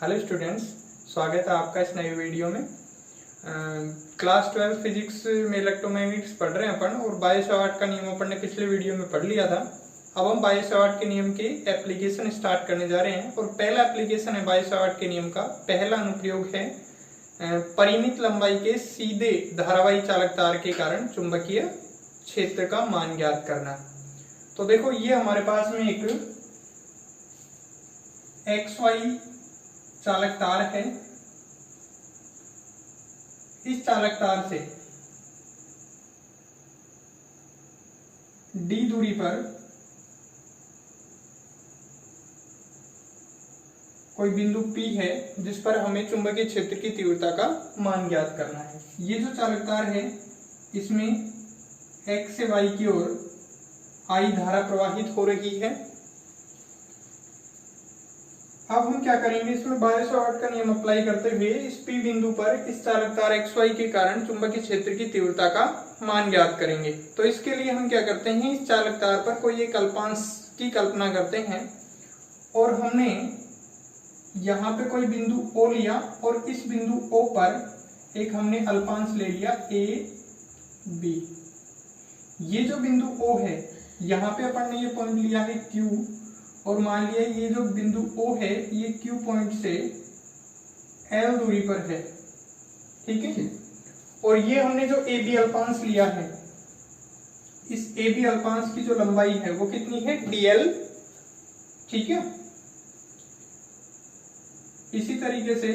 Hello students, स्वागत है आपका इस नए वीडियो में। क्लास 12 फिजिक्स में इलेक्ट्रोमैग्नेटिक्स पढ़ रहे हैं अपन, और बायो सावर्ट का नियम अपन ने पिछले वीडियो में पढ़ लिया था। अब हम बायो सावर्ट के नियम की एप्लीकेशन स्टार्ट करने जा रहे हैं, और पहला एप्लीकेशन है बायो सावर्ट के नियम का। पहला अनुप्रयोग है परिमित लंबाई के सीधे धारावाही चालक तार के कारण चुंबकीय क्षेत्र का मान ज्ञात करना। तो देखो, ये हमारे पास में एक XY चालक तार है। इस चालक तार से d दूरी पर कोई बिंदु P है, जिस पर हमें चुंबकीय क्षेत्र की तीव्रता का मान ज्ञात करना है। ये जो चालक तार है, इसमें X से Y की ओर I धारा प्रवाहित हो रही है। अब हम क्या करेंगे, इसमें बायो सावर्ट का नियम अप्लाई करते हुए इस P बिंदु पर इस चालक तार XY के कारण चुंबकीय क्षेत्र की तीव्रता का मान ज्ञात करेंगे। तो इसके लिए हम क्या करते हैं, इस चालक तार पर कोई एक अल्पांश की कल्पना करते हैं, और हमने यहाँ पे कोई बिंदु O लिया, और इस बिंदु O पर एक हमने अल्पांश ले लिया A B। ये जो बिंदु O है, यहाँ पे अपन ने ये पॉइंट लिया है Q, और मान लिया ये जो बिंदु O है ये Q पॉइंट से L दूरी पर है, ठीक है। और ये हमने जो AB अल्पांश लिया है, इस AB अल्पांश की जो लंबाई है वो कितनी है, DL, ठीक है। इसी तरीके से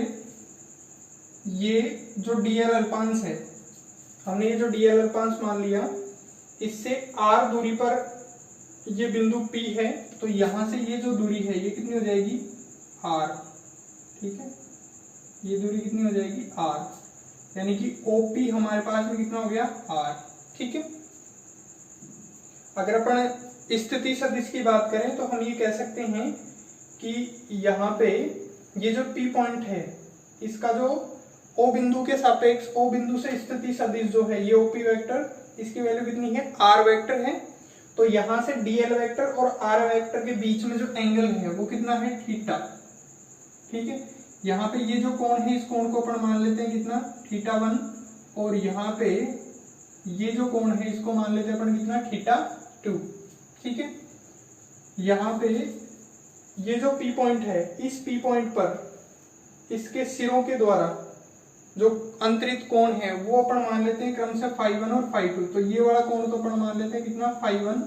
ये जो DL अल्पांश है, हमने ये जो DL अल्पांश मान लिया, इससे R दूरी पर ये बिंदु P है, तो यहां से ये जो दूरी है ये कितनी हो जाएगी, R, ठीक है। ये दूरी कितनी हो जाएगी, R, यानी कि OP हमारे पास में कितना हो गया, R, ठीक है। अगर अपन स्थिति सदिश की बात करें तो हम ये कह सकते हैं कि यहाँ पे ये जो P पॉइंट है, इसका जो O बिंदु के सापेक्ष, O बिंदु से स्थिति सदिश जो है ये OP वेक्टर, इसकी वैल्यू कितनी है, R वेक्टर है। तो यहां से DL वेक्टर और R वेक्टर के बीच में जो एंगल है वो कितना है, थीटा, ठीक है। यहाँ पे ये जो कोण है, इस कोण को अपन मान लेते हैं कितना, θ1, और यहाँ पे ये जो कोण है इसको मान लेते हैं अपन कितना, θ2, ठीक है। यहाँ पे ये जो P पॉइंट है, इस P पॉइंट पर इसके सिरों के द्वारा जो अंतरित कोण है वो अपन मान लेते हैं क्रम से φ1 और φ2। तो ये वाला कोण तो अपन मान लेते हैं कितना, φ1,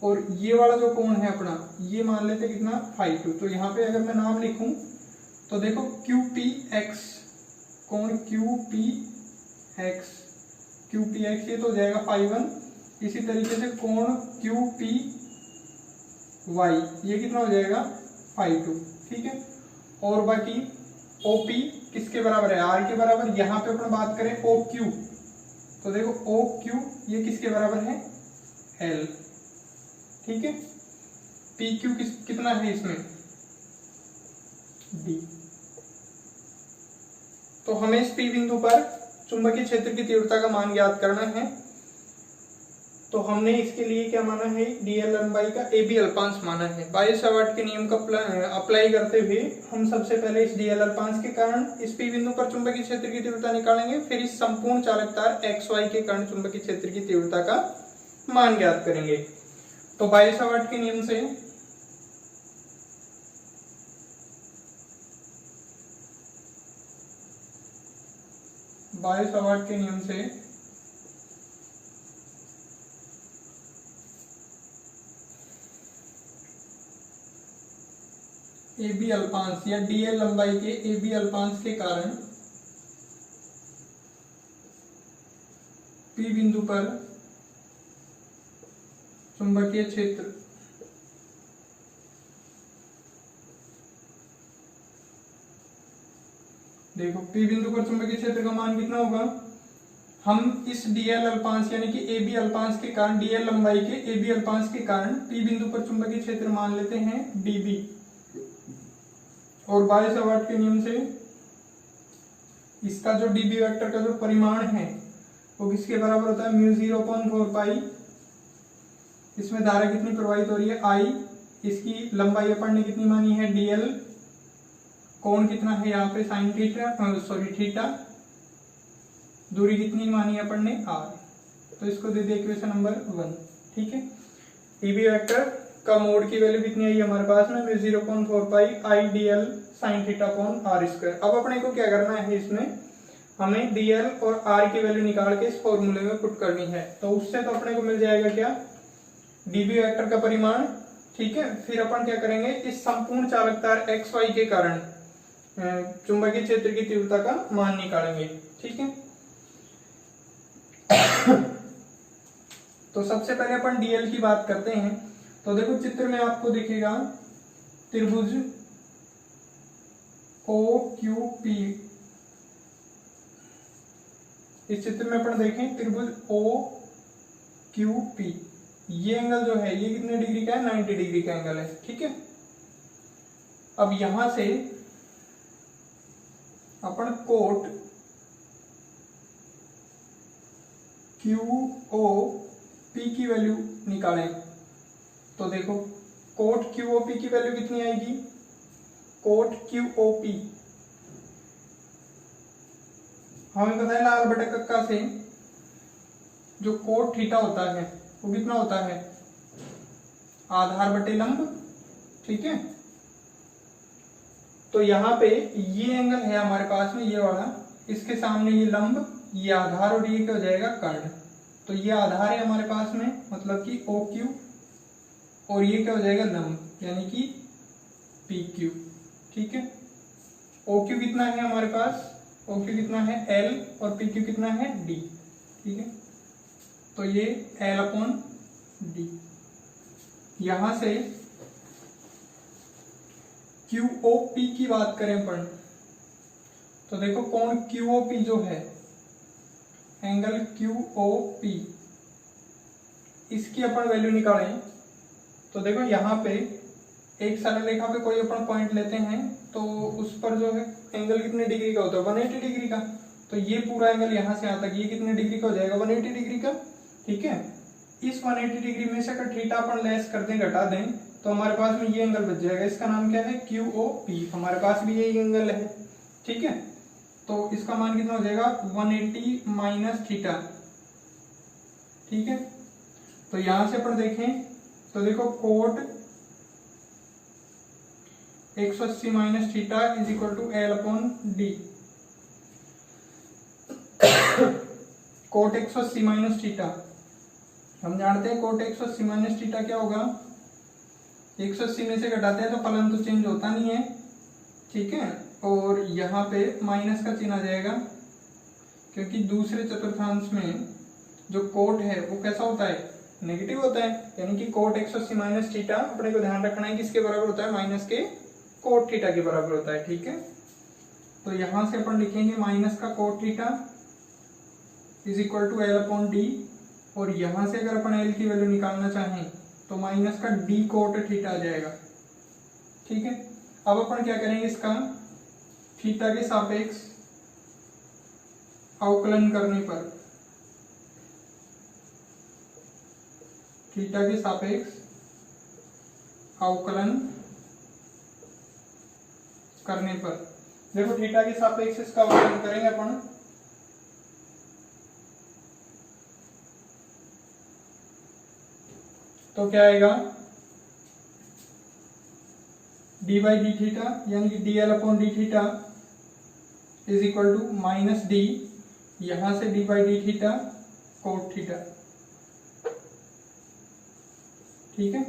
और ये वाला जो कोण है अपना ये मान लेते हैं कितना, φ2। तो यहाँ पे अगर मैं नाम लिखूं तो देखो QPX, कोण QPX, ये तो हो जाएगा φ1। इसी तरीके से कोण QPY, ये कितना हो जाएगा, φ2, ठीक है। और बाकी OP किसके बराबर है, R के बराबर। यहाँ पे अपन बात करें OQ, तो देखो OQ ये किसके बराबर है, L, ठीक है। PQ कितना है इसमें, D। तो हमें इस P बिंदु पर चुंबकीय क्षेत्र की तीव्रता का मान ज्ञात करना है। तो हमने इसके लिए क्या माना है, DL लंबाई का AB अल्पांश माना है। बायो सावर्ट के नियम का अप्लाई करते हुए हम सबसे पहले इस DL अल्पांश के कारण इस P बिंदु पर चुंबकीय क्षेत्र की तीव्रता निकालेंगे, फिर इस संपूर्ण चालक तार XY के कारण चुंबकीय क्षेत्र की तीव्रता का मान ज्ञात करेंगे। तो बायो सावर्ट के नियम से AB अल्पांश या DL लंबाई के AB अल्पांश के कारण P बिंदु पर चुंबकीय क्षेत्र देखो, P बिंदु पर चुंबकीय क्षेत्र का मान कितना होगा, हम इस DL अल्पांश यानी कि AB अल्पांश के कारण, DL लंबाई के AB अल्पांश के कारण P बिंदु पर चुंबकीय क्षेत्र मान लेते हैं dB, और बायो सावर्ट के नियम से इसका जो dB वेक्टर का जो परिमाण है वो किसके बराबर होता है, μ0/4π। इसमें धारा कितनी प्रवाहित हो रही है, I, इसकी लंबाई अपन ने कितनी मानी है, dl, कोण कितना है यहाँ पे साइन थीटा, सॉरी थीटा, दूरी कितनी मानी अपन ने r, तो इसको दे दिया इक्वेशन नंबर 1। ठीक है, डीबी वेक्टर का मोड की वैल्यू कितनी आई हमारे पास में 0.4 pi I d l sine theta upon r square. अब अपने को क्या करना है, इसमें हमें डी एल और आर की वैल्यू निकाल के इस फॉर्मूले में पुट करनी है। तो उससे तो अपने को मिल जाएगा क्या, डीबी वेक्टर का परिमाण। ठीक है, फिर अपन क्या करेंगे, इस संपूर्ण चालकता एक्स वाई के कारण चुंबकीय क्षेत्र की तीव्रता का मान निकालेंगे। ठीक है, तो सबसे पहले अपन डीएल की बात करते हैं। तो देखो चित्र में आपको दिखेगा त्रिभुज ओ क्यू पी। इस चित्र में अपन देखें त्रिभुज ओ क्यू पी, ये एंगल जो है ये कितने डिग्री का है, 90 डिग्री का एंगल है। ठीक है, अब यहां से अपन कोट क्यू ओ पी की वैल्यू निकालें। तो देखो कोट क्यू ओ पी की वैल्यू कितनी आएगी, कोट क्यू ओ पी हमें पता है लाल बटे कक्का से जो कोट थीटा होता है वो कितना होता है, आधार बटे लंब। ठीक है, तो यहाँ पे ये एंगल है हमारे पास में ये वाला, इसके सामने ये लंब, ये आधार और ये क्या हो जाएगा कर्ण। तो ये आधार है हमारे पास में, मतलब कि ओ क्यू, और ये क्या हो जाएगा लंब, यानी कि पी क्यू। ठीक है, ओ क्यू कितना है हमारे पास, ओ क्यू कितना है एल, और पी क्यू कितना है डी। ठीक है, तो ये एल अपॉन डी। यहां से क्यू ओ पी की बात करें अपन, तो देखो कोण क्यू ओ पी जो है, एंगल क्यू ओ पी, इसकी अपन वैल्यू निकालें। तो देखो यहाँ पे एक सरल रेखा पे कोई अपन पॉइंट लेते हैं, तो उस पर जो है एंगल कितने डिग्री का होता है, 180 डिग्री का। तो ये पूरा एंगल यहाँ से आता है, ये कितने डिग्री का हो जाएगा, 180 डिग्री का। ठीक है, इस 180 डिग्री में से अगर थीटा अपन लेस कर दें, घटा दें, तो हमारे पास में ये एंगल बच जाएगा। इसका नाम क्या है, क्यू ओ पी। हमारे पास भी यही एंगल है। ठीक है, तो इसका मान कितना हो जाएगा, 180 माइनस थीटा। ठीक है, तो यहां से अपन देखें तो देखो cot 180 minus theta is equal to L upon D. Cot 180 minus theta, हम जानते हैं कोट 180 माइनस थीटा क्या होगा, 180 में से घटाते हैं तो फलन तो चेंज होता नहीं है। ठीक है, और यहाँ पे माइनस का चिन्ह आ जाएगा, क्योंकि दूसरे चतुर्थांश में जो कोट है वो कैसा होता है, नेगेटिव होता है। यानी कि कोट 180 माइनस थीटा अपने को ध्यान रखना है किसके बराबर होता है, माइनस के कोट थीटा के बराबर होता है। ठीक है, तो यहां से अपन लिखेंगे माइनस का cot theta is equal to L upon D, और यहां से अगर अपन एल की वैल्यू निकालना चाहें तो माइनस का डी कोट थीटा आ जाएगा। ठीक है, अब अपन क्या करेंगे, इसका थीटा के सापेक्ष अवकलन करने पर, थीटा के सापेक्ष अवकलन करने पर, देखो थीटा के सापेक्ष इसका अवकलन करेंगे अपन, तो क्या आएगा, डी बाई डी थीटा यानी कि D L upon D theta is equal to minus D, यहां से D by D theta cot theta. ठीक है,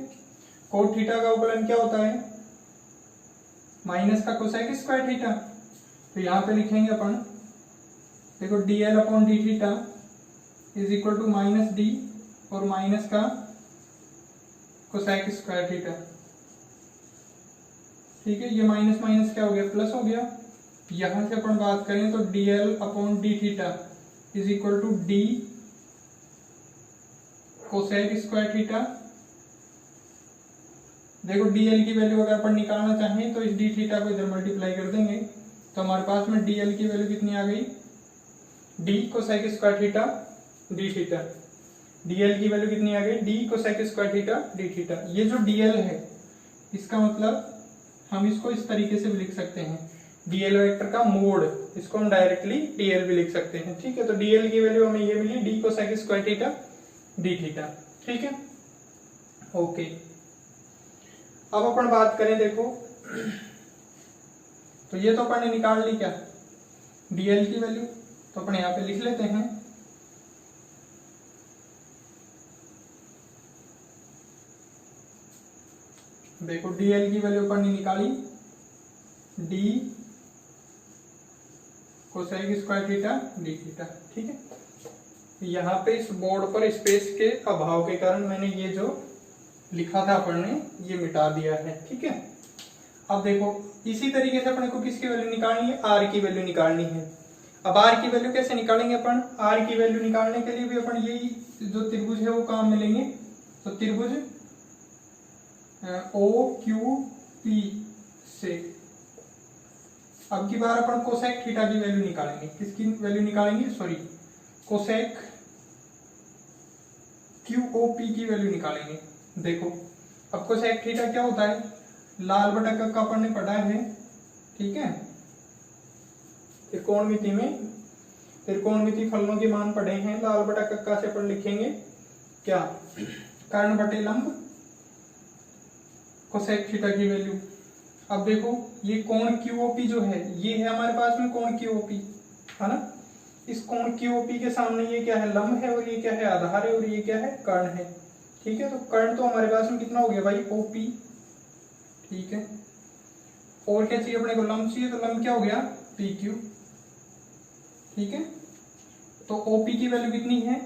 कोट थीटा का अवकलन क्या होता है, माइनस का कोसेक स्क्वायर थीटा। तो यहां पे लिखेंगे अपन, देखो D L upon D theta is equal to minus D और माइनस का कोसेक स्क्वायर थीटा। ठीक है, ये माइनस माइनस क्या हो गया, प्लस हो गया। यहां से अपन बात करें तो D L upon D theta is equal to D cosec square theta. देखो डीएल की वैल्यू अगर अपन निकालना चाहें तो इस डी थीटा को इधर मल्टीप्लाई कर देंगे, तो हमारे पास में डीएल की वैल्यू कितनी आ गई, D cosec square theta d theta. DL की वैल्यू कितनी आ गई, D cosec square theta d theta. ये जो डीएल है इसका मतलब हम इसको इस तरीके से भी लिख सकते हैं, डीएल वेक्टर का मोड, इसको हम डायरेक्टली डीएल भी लिख सकते हैं। ठीक है, तो डीएल की वैल्यू हमें ये मिली d cosec square theta d theta. ठीक है, ओके। अब अपन बात करें, देखो तो ये तो अपन ने निकाल ली क्या डीएल की वैल्यू, तो अपन यहाँ पे लिख लेते हैं देखो डीएल की वैल्यू अपन ने निकाली D cosec square theta d theta. ठीक है, यहाँ पे इस बोर्ड पर स्पेस के अभाव के कारण मैंने ये जो लिखा था अपन ने ये मिटा दिया है। ठीक है, अब देखो इसी तरीके से अपने को किसकी वैल्यू निकालनी है, आर की वैल्यू निकालनी है। अब आर की वैल्यू कैसे निकालेंगे अपन, आर की वैल्यू निकालने के लिए भी अपन यही जो त्रिभुज है वो कहाँ मिलेंगे, तो त्रिभुज ओ क्यू पी से। अब की बार अपन कोसेक थीटा की वैल्यू निकालेंगे, किसकी वैल्यू निकालेंगे, सॉरी कोसेक क्यूओपी की वैल्यू निकालेंगे। देखो अब कोसेक थीटा क्या होता है, लाल बटा कक्का अपन ने पढ़ा है। ठीक है, त्रिकोणमिति में त्रिकोणमिति फलनों के मान पढ़े हैं, लाल बटा कक्का से अपन लिखेंगे क्या, कर्ण बटे लंब कोसेक थीटा की वैल्यू। अब देखो ये कोण क्यूओपी जो है ये है हमारे पास में कोण क्यूओपी है ना, इस कोण क्यूओपी के सामने ये क्या है, लंब है, और ये क्या है, आधार है, और ये क्या है, कर्ण है। ठीक है, तो कर्ण तो हमारे पास में कितना हो गया भाई, ओपी। ठीक है, और क्या चाहिए अपने को, लंब चाहिए, तो लंब क्या हो गया, पी क्यू। ठीक है, तो ओपी की वैल्यू कितनी है,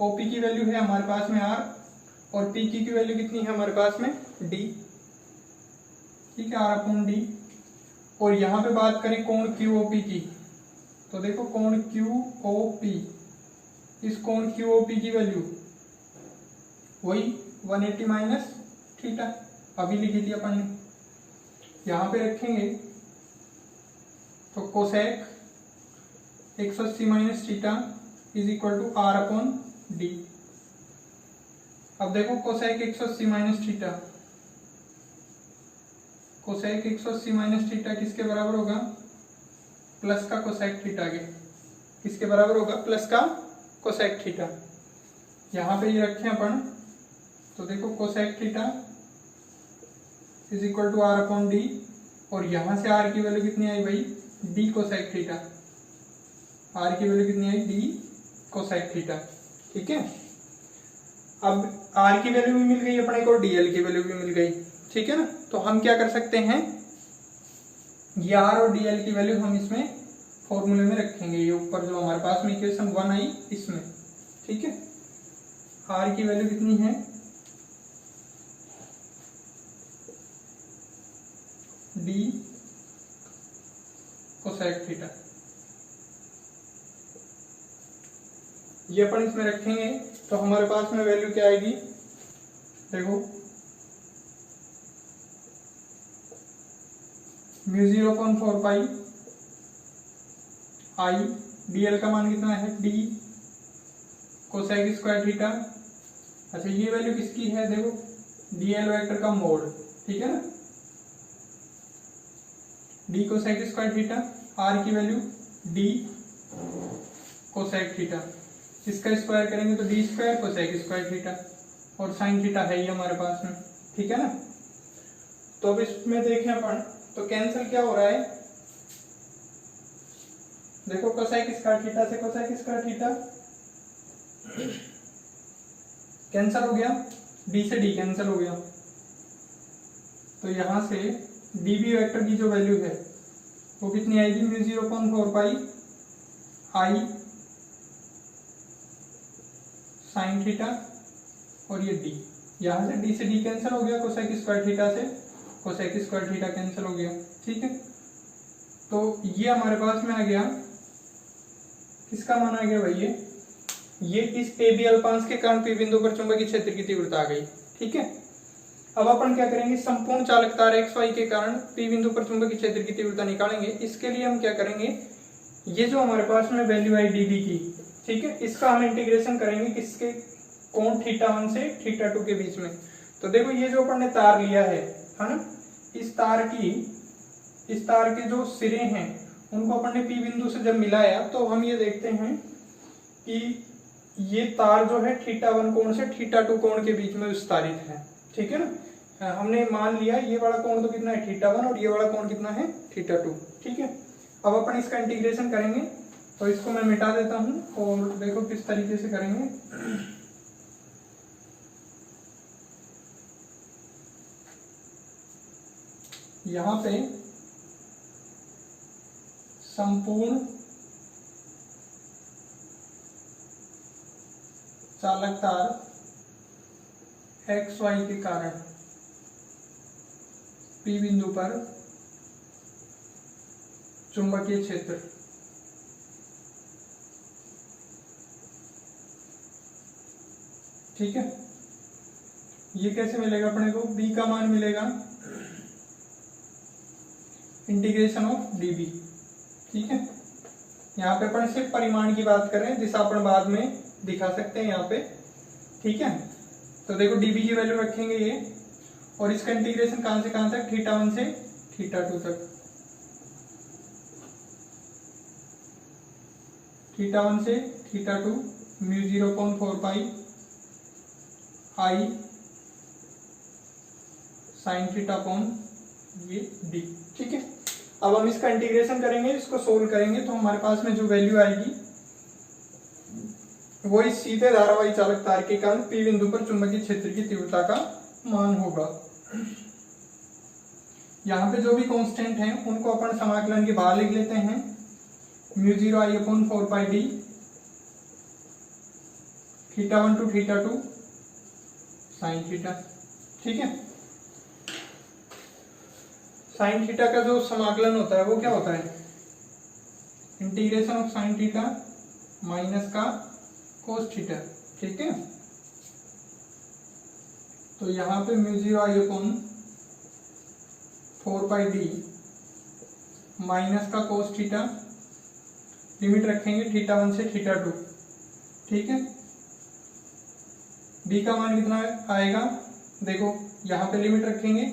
ओपी की वैल्यू है हमारे पास में आर, और पी की वैल्यू कितनी है हमारे पास में डी। ठीक है, आर अपॉन डी। और यहां पे बात करें कोण क्यूओपी की, तो देखो कोण क्यूओपी, इस कोण क्यूओपी की वैल्यू वही 180 माइनस थीटा, अभी लिखी थी अपन ने, यहां पे रखेंगे तो cosec 180 minus theta is equal to R upon D. अब देखो cosec 180 minus theta, cosec 180 minus theta किसके बराबर होगा, प्लस का कोसेक थीटा के, किसके बराबर होगा, प्लस का कोसेक थीटा। यहां पे ये रखें अपन, तो देखो cosec theta is equal to R upon D, और यहां से आर की वैल्यू कितनी आई भाई, डी कोसेक थीटा, आर की वैल्यू कितनी आई, डी कोसेक थीटा। ठीक है, अब आर की वैल्यू भी मिल गई अपने को, डीएल की वैल्यू भी मिल गई। ठीक है ना, तो हम क्या कर सकते हैं, ये आर और डीएल की वैल्यू हम इसमें फॉर्मूले में रखेंगे, ये ऊपर जो हमारे पास में इक्वेशन 1 आई इसमें। ठीक है, आर की वैल्यू कितनी है, डी कोसेक थीटा, ये अपन इसमें रखेंगे, तो हमारे पास में वैल्यू क्या आएगी, देखो μ0.4 पाई आई, डीएल का मान कितना है, डी कोसेक स्क्वायर थीटा। अच्छा ये वैल्यू किसकी है, देखो डीएल वेक्टर का मोड। ठीक है ना, D cosec square theta, R की वैल्यू डी कोसेक थीटा, इसका स्क्वायर करेंगे तो D square cosec square theta, और साइन थीटा है ही हमारे पास में। ठीक है ना, तो अब इसमें देखें अपन, तो कैंसिल क्या हो रहा है, देखो कोसेक स्क्वायर थीटा से कोसेक स्क्वायर थीटा कैंसिल हो गया, डी से डी कैंसिल हो गया, तो यहां से डीबी वेक्टर की जो वैल्यू है वो कितनी आएगी, μ0.4 पाई आई साइन थीटा, और ये डी, यहां से डी से डी कैंसिल हो गया, कोसेक स्क्वायर थीटा से कोसेक स्क्वायर थीटा कैंसिल हो गया। ठीक है, तो ये हमारे पास में आ गया, किसका मान आ गया भाई, ये इस AB अल्पांश के कारण P बिंदु पर चुंबकीय क्षेत्र की तीव्रता आ गई। ठीक है, अब अपन क्या करेंगे, संपूर्ण चालकता XY के कारण P बिंदु पर चुंबकीय क्षेत्र की तीव्रता निकालेंगे। इसके लिए हम क्या करेंगे, ये जो हमारे पास में वैल्यू आई dB की, ठीक है, इसका हम इंटीग्रेशन करेंगे किसके, कोण θ1 से θ2 के बीच में। तो देखो ये जो अपन ने तार लिया है ना, इस तार की इस तार के जो सिरे हैं उनको अपन ने P बिंदु से जब मिलाया तो हम ये देखते हैं कि ये तार जो है θ1 कोण से θ2 कोण के बीच में विस्तारित है। ठीक है ना, हमने मान लिया ये वाला कोण तो कितना है θ1 और ये वाला कोण कितना है θ2। ठीक है, अब अपन इसका इंटीग्रेशन करेंगे तो इसको मैं मिटा देता हूं और देखो किस तरीके से करेंगे। यहाँ पे संपूर्ण चालक तार XY के कारण P बिंदु पर चुंबकीय क्षेत्र ठीक है, ये कैसे मिलेगा अपने को, B का मान मिलेगा इंटीग्रेशन ऑफ dB। ठीक है, यहाँ पे अपन सिर्फ परिमाण की बात कर रहे हैं, जिसे अपन बाद में दिखा सकते हैं यहाँ पे। ठीक है, तो देखो dB की वैल्यू रखेंगे ये, और इसका इंटीग्रेशन कहां से कहां तक, θ1 से θ2 तक, θ1 से θ2 μ0/4 पाई I sin θ ये d। ठीक है, अब हम इसका इंटीग्रेशन करेंगे, इसको सोल्व करेंगे तो हमारे पास में जो वैल्यू आएगी वो इस सीधे धारावाही चालक तार के कारण P बिंदु पर चुंबकीय क्षेत्र की तीव्रता का मान होगा। यहाँ पे जो भी कांस्टेंट हैं उनको अपन समाकलन के बाहर लिख लेते हैं, μ0I/4 pi d θ1 to θ2 sin theta. ठीक है, साइन थीटा का जो समाकलन होता है वो क्या होता है, integration of sine theta minus का कोस थीटा। ठीक है, तो यहाँ पे μ0I/4 पाई d माइनस का कोस थीटा, लिमिट रखेंगे θ1 से θ2। ठीक है, b का मान कितना आएगा, देखो यहाँ पे लिमिट रखेंगे,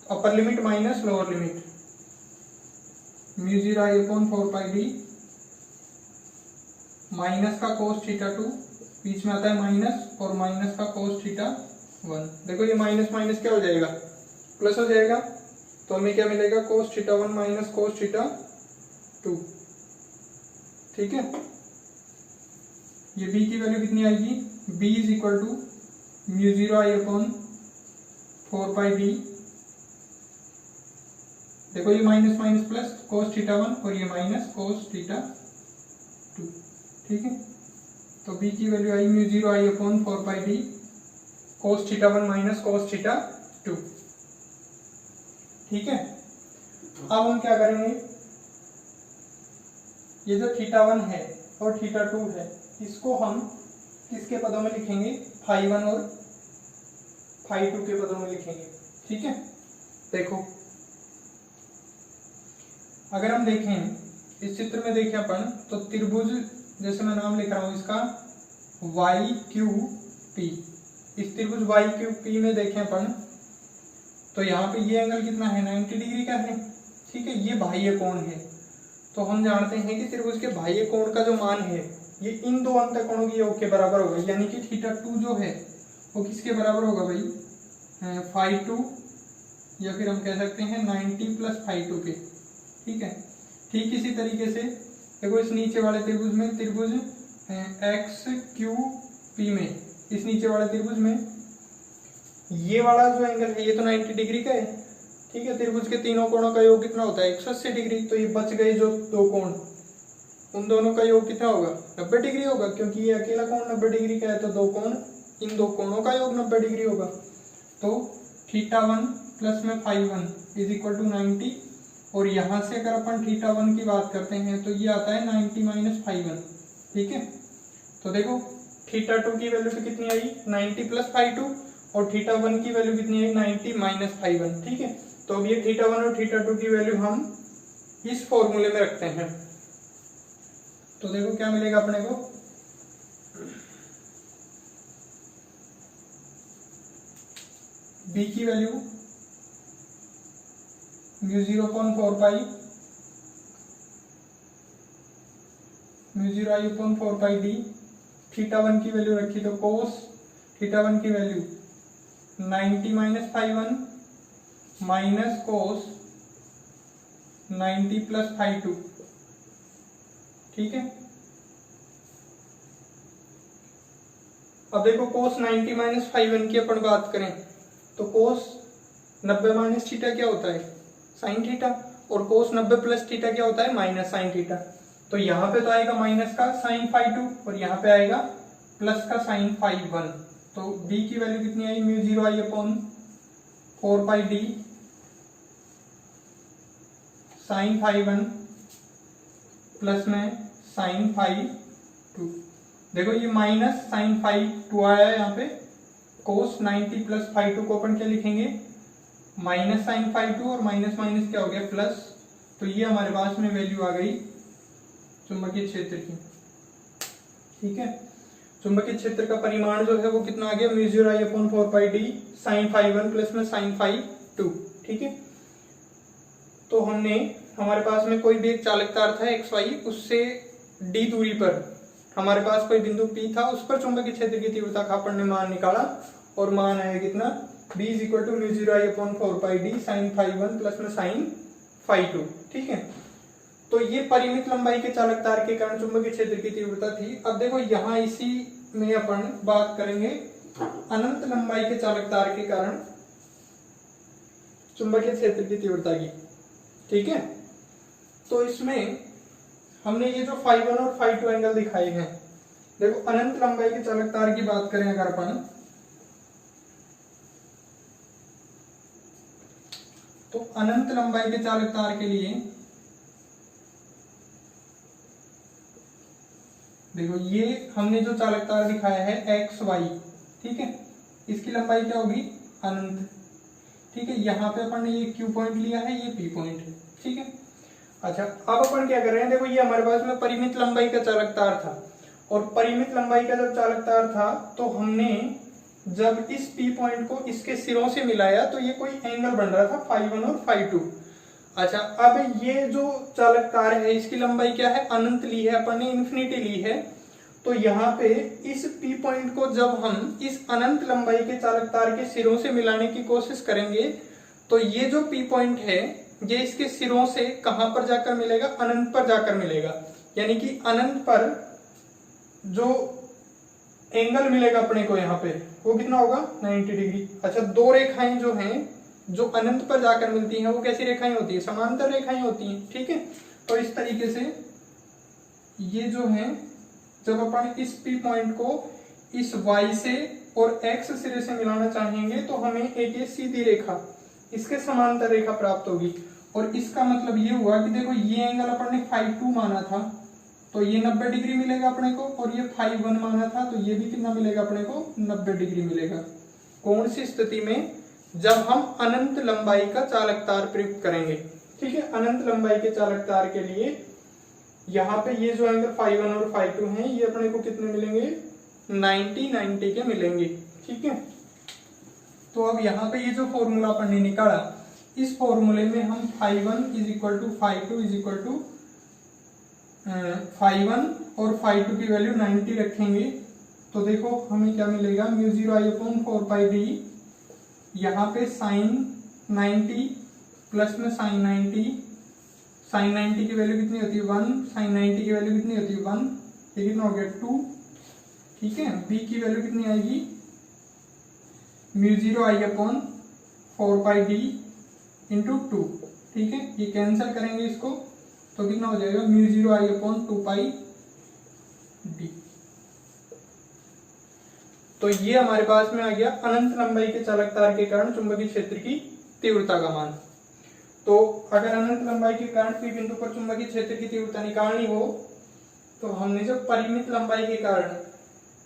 upper limit minus lower limit, μ0I/4 pi d minus का कोस θ2, बीच में आता है माइनस, और माइनस का कोस θ1। देखो ये माइनस माइनस क्या हो जाएगा, प्लस हो जाएगा, तो हमें क्या मिलेगा, कोस θ1 माइनस कोस θ2। ठीक है, ये b की वैल्यू कितनी आएगी, b is equal to μ0I/4 pi d, देखो ये माइनस माइनस प्लस कोस θ1 और ये माइनस कोस θ2। ठीक है, तो b की वैल्यू आई μ0I/4 पाई d कोस θ1 माइनस कोस θ2। ठीक है, अब हम क्या करेंगे, ये जो θ1 है और θ2 है इसको हम किसके पदों में लिखेंगे, φ1 और φ2 के पदों में लिखेंगे। ठीक है, देखो अगर हम देखें इस चित्र में देखें अपन तो त्रिभुज, जैसे मैं नाम लिख रहा हूं इसका YQP, इस त्रिभुज YQP में देखें अपन तो यहाँ पे ये एंगल कितना है, 90 डिग्री का है। ठीक है, ये बाह्य कोण है, तो हम जानते हैं कि त्रिभुज के बाह्य कोण का जो मान है ये इन दो अंतःकोणों की योग के बराबर होगा, यानी कि θ2 जो है वो किसके बराबर होगा भाई, φ2, या फिर हम कह सकते हैं 90 प्लस φ2 के। ठीक है, ठीक इसी तरीके से देखो इस नीचे वाले त्रिभुज में, त्रिभुज XQP में, इस नीचे वाले त्रिभुज में ये वाला जो एंगल है ये तो 90 डिग्री का है। ठीक है, त्रिभुज के तीनों कोणों का योग कितना होता है, 180 डिग्री, तो ये बच गए जो दो कोण, उन दोनों का योग कितना होगा, 90 डिग्री होगा, क्योंकि ये अकेला कोण 90 डिग्री का है, तो दो कोण, इन दो कोणों का योग 90 डिग्री होगा। तो θ1 प्लस में φ1 इज इक्वल टू 90, और यहाँ से अगर अपन θ1 की बात करते हैं तो ये आता है 90 माइनस φ1। ठीक है, तो देखो θ2 की वैल्यू तो कितनी आई, 90 प्लस φ2, और θ1 की वैल्यू कितनी आई, 90 माइनस φ1। ठीक है, तो अब ये θ1 और θ2 की वैल्यू हम इस फॉर्मूले में रखते हैं, तो देखो क्या मिलेगा अपने को, b की value mu 0/4 pi mu 0 I/4 pi d. θ1 की वैल्यू रखी तो कोस θ1 की value 90 minus φ1 minus cos 90 plus φ2। ठीक है, अब देखो कोस 90 माइनस φ1 की अपन बात करें तो कोस 90 माइनस थीटा क्या होता है, साइन थीटा, और कोस 90 प्लस थीटा क्या होता है, माइनस साइन थीटा। तो यहाँ पे तो आएगा माइनस का साइन φ2 और यहाँ पे आएगा प्लस का साइन φ1। तो b की वैल्यू कितनी आई, mu 0 I/4 pi D sign φ1 plus में साइन φ2। देखो ये माइनस साइन φ2 आया है यहाँ पे, कोस 90 प्लस φ2 को अपन क्या लिखेंगे, माइनस साइन φ2 और माइनस माइनस क्या हो गया, प्लस। तो ये हमारे पास में वैल्यू आ गई चुंबकीय क्षेत्र की। ठीक है, चुंबकीय क्षेत्र का परिमाण जो है वो कितना आ गया, mu 0 I/4 pi D sign φ1 plus में साइन φ2। ठीक है, तो हमने हमारे पास में कोई भी एक चालक तार था XY, उससे d दूरी पर हमारे पास कोई बिंदु P था, उस पर चुंबकीय क्षेत्र की तीव्रता का अपन ने मान निकाला और मान आया कितना, B = mu 0 I/4 pi D sign φ1 plus में साइन φ2। ठीक है, तो ये परिमित लंबाई के चालक तार के कारण चुंबकीय क्षेत्र की तीव्रता थी। अब देखो यहाँ इसी में अपन बात करेंगे अनंत लंबाई के चालक तार के कारण चुंबकीय क्षेत्र की तीव्रता की। ठीक है, तो इसमें हमने ये जो φ1 और φ2 एंगल दिखाए हैं, देखो अनंत लंबाई के चालक तार की बात करें अगर अपन, तो अनंत लंबाई के चालक तार के लिए देखो ये हमने जो चालक तार दिखाया है XY, ठीक है, इसकी लंबाई क्या होगी, अनंत। ठीक है, यहाँ पे अपन ने ये Q पॉइंट लिया है, ये P पॉइंट है। ठीक है, अच्छा अब अपन क्या कर रहे हैं, देखो ये हमारे पास में परिमित लंबाई का चालक तार था, और परिमित लंबाई का जब चालक तार था तो हमने जब इस P पॉइंट को इसके सिरों से मिलाया तो ये कोई एंगल बन रहा था φ1 और φ2। अच्छा, अब ये जो चालक तार है इसकी लंबाई क्या है, अनंत ली है अपन ने, इन्फिनिटी ली है। तो यहाँ पे इस P पॉइंट को जब हम इस अनंत लंबाई के चालक तार के सिरों से मिलाने की कोशिश करेंगे तो ये जो P पॉइंट है ये इसके सिरों से कहां पर जाकर मिलेगा, अनंत पर जाकर मिलेगा। यानी कि अनंत पर जो एंगल मिलेगा अपने को यहाँ पे वो कितना होगा, 90 डिग्री। अच्छा, दो रेखाएं जो हैं जो अनंत पर जाकर मिलती हैं वो कैसी रेखाएं होती है, समांतर रेखाएं होती हैं। ठीक है, तो इस तरीके से ये जो है जब अपन इस P पॉइंट को इस Y से और X सिरे से मिलाना चाहेंगे तो हमें एक ये सीधी रेखा इसके समांतर रेखा प्राप्त होगी। और इसका मतलब ये हुआ कि देखो ये एंगल अपन ने φ2 माना था तो ये 90 डिग्री मिलेगा अपने को, और ये φ1 माना था तो ये भी कितना मिलेगा अपने को, 90 डिग्री मिलेगा। कौन सी स्थिति में, जब हम अनंत लंबाई का चालक तार प्रयुक्त करेंगे। ठीक है, अनंत लंबाई के चालक तार के लिए यहाँ पे ये जो एंगल φ1 और φ2 हैं ये अपने को कितने मिलेंगे, 90 के मिलेंगे। ठीक है, तो अब यहाँ पे ये जो फॉर्मूला अपन ने निकाला, इस फॉर्मूले में हम φ1 = φ2 = φ1 और φ2 की वैल्यू 90 रखेंगे तो देखो हमें क्या मिलेगा, म्यू 0 I/4 पाई डी, यहाँ पे साइन 90 प्लस में साइन 90, साइन 90 की वैल्यू कितनी होती है, 1, साइन 90 की वैल्यू कितनी होती है, 1, ये कितना हो गया, 2। ठीक है, b की वैल्यू कितनी आएगी, mu 0 I/4 pi D into 2। ठीक है, ये कैंसिल करेंगे इसको तो कितना हो जाएगा, म्यू 0 I/2 पाई डी। तो ये हमारे पास में आ गया अनंत लंबाई के चालक तार के कारण चुंबकीय क्षेत्र की तीव्रता का मान। तो अगर अनंत लंबाई के कारण P बिंदु पर चुंबकीय क्षेत्र की तीव्रता निकालनी हो तो हमने जो परिमित लंबाई के कारण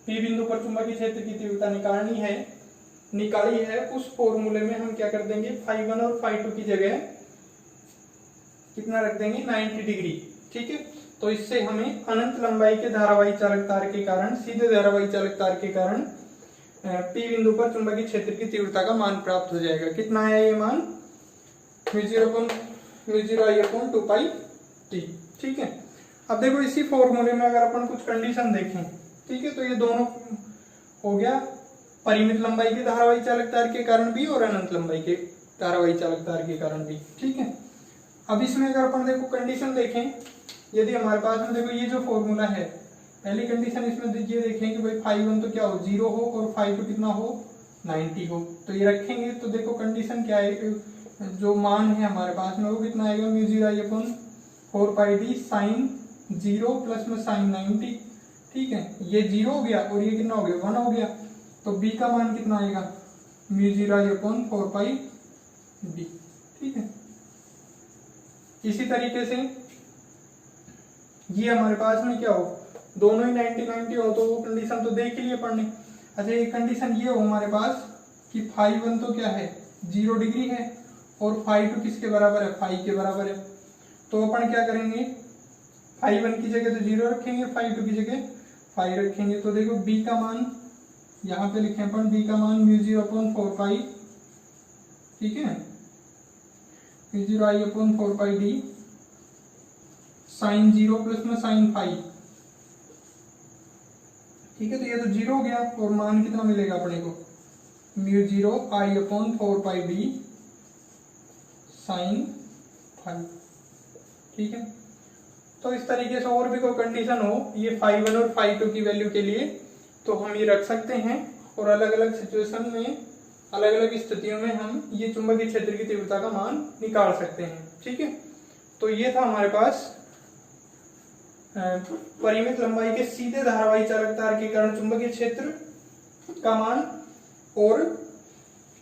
P बिंदु पर चुंबकीय क्षेत्र की तीव्रता निकाली है उस फॉर्मूले में हम क्या कर देंगे, φ1 और φ2 की जगह कितना रख देंगे, 90 डिग्री। ठीक है, तो इससे हमें अनंत लंबाई के धारावाही चालक तार के कारण, सीधे धारावाही चालक तार के कारण P बिंदु पर चुंबकीय क्षेत्र की तीव्रता का मान प्राप्त हो जाएगा। कितना है ये मान, μ0I/2πt। ठीक है। अब देखो इसी फॉर्मूले में अगर अपन कुछ कंडीशन देखें, ठीक है, तो ये दोनों हो गया परिमित लंबाई के धारावाही चालक तार के कारण भी और अनंत लंबाई के धारावाही चालक तार के कारण भी। ठीक है। अब इसमें अगर अपन देखो कंडीशन देखें, यदि हमारे पास में देखो ये जो फॉर्मूला है, पहली कंडीशन इसमें ये देखें कि भाई φ1 तो क्या हो 0 हो और φ2 कितना हो 90 हो, तो ये रखेंगे तो देखो कंडीशन क्या है, जो मान है हमारे पास में वो कितना आएगा μ0I/4πd sin 0 प्लस में sin 90। ठीक है, ये 0 हो गया और ये कितना हो गया 1 हो गया, तो b का मान कितना आएगा μ0I/4πd। ठीक है। इसी तरीके से ये हमारे पास में क्या हो, दोनों ही 90-90 हो, तो वो कंडीशन तो देख लिए पढ़ने। अच्छा, एक कंडीशन ये हो हमारे पास कि φ1 तो क्या है 0 डिग्री है और φ2 किसके बराबर है, φ के बराबर है, तो अपन क्या करेंगे φ1 की जगह तो 0 रखेंगे, φ2 की जगह φ रखेंगे। तो देखो b का मान यहाँ पे लिखे अपन, b का मान μ0/4π, ठीक है, μ0I/4πd sin 0 प्लस में sin φ। ठीक है, तो ये तो 0 हो गया और मान कितना मिलेगा अपने को μ0I/4πd sin φ। ठीक है। तो इस तरीके से और भी कोई कंडीशन हो ये φ1 और φ2 की वैल्यू के लिए, तो हम ये रख सकते हैं और अलग अलग सिचुएशन में, अलग अलग स्थितियों में हम ये चुंबकीय क्षेत्र की तीव्रता का मान निकाल सकते हैं। ठीक है। तो ये था हमारे पास परिमित लंबाई के सीधे धारावाही चालक तार के कारण चुंबकीय क्षेत्र का मान और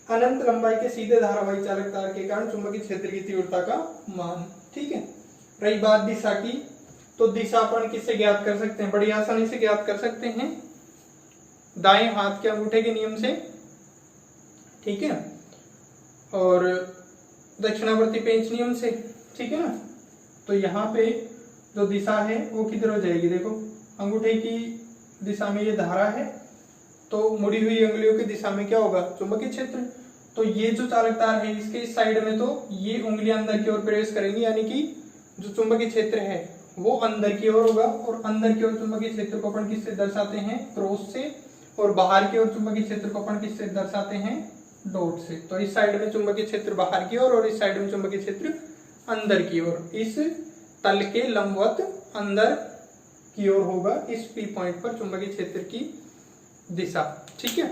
अनंत लंबाई के सीधे धारावाही चालक तार के कारण चुंबकीय क्षेत्र की तीव्रता का मान। ठीक है। रही बात दिशा की, तो दिशा अपन किससे ज्ञात कर सकते हैं, बड़ी आसानी से ज्ञात कर सकते हैं दाएं हाथ के अंगूठे के नियम से। ठीक है। और दक्षिणावर्ती पेंच नियम से। ठीक है ना। तो यहाँ पे जो दिशा है वो किधर हो जाएगी, देखो अंगूठे की दिशा में ये धारा है, तो मुड़ी हुई उंगलियों की दिशा में क्या होगा चुंबकीय क्षेत्र। तो ये जो चालक तार है इसके इस साइड में तो ये उंगलियां अंदर की ओर प्रवेश करेंगी, यानी कि जो चुंबकीय क्षेत्र है वो अंदर की ओर होगा, और अंदर की ओर चुंबकीय क्षेत्र को अपन किससे दर्शाते हैं क्रॉस से, और बाहर की ओर चुंबकीय क्षेत्र को अपन किससे दर्शाते हैं डॉट से। तो इस साइड में चुंबकीय क्षेत्र बाहर की ओर और इस साइड में चुंबकीय क्षेत्र अंदर की ओर, इस तल के लंबवत अंदर की ओर होगा इस P पॉइंट पर चुंबकीय क्षेत्र की दिशा। ठीक है।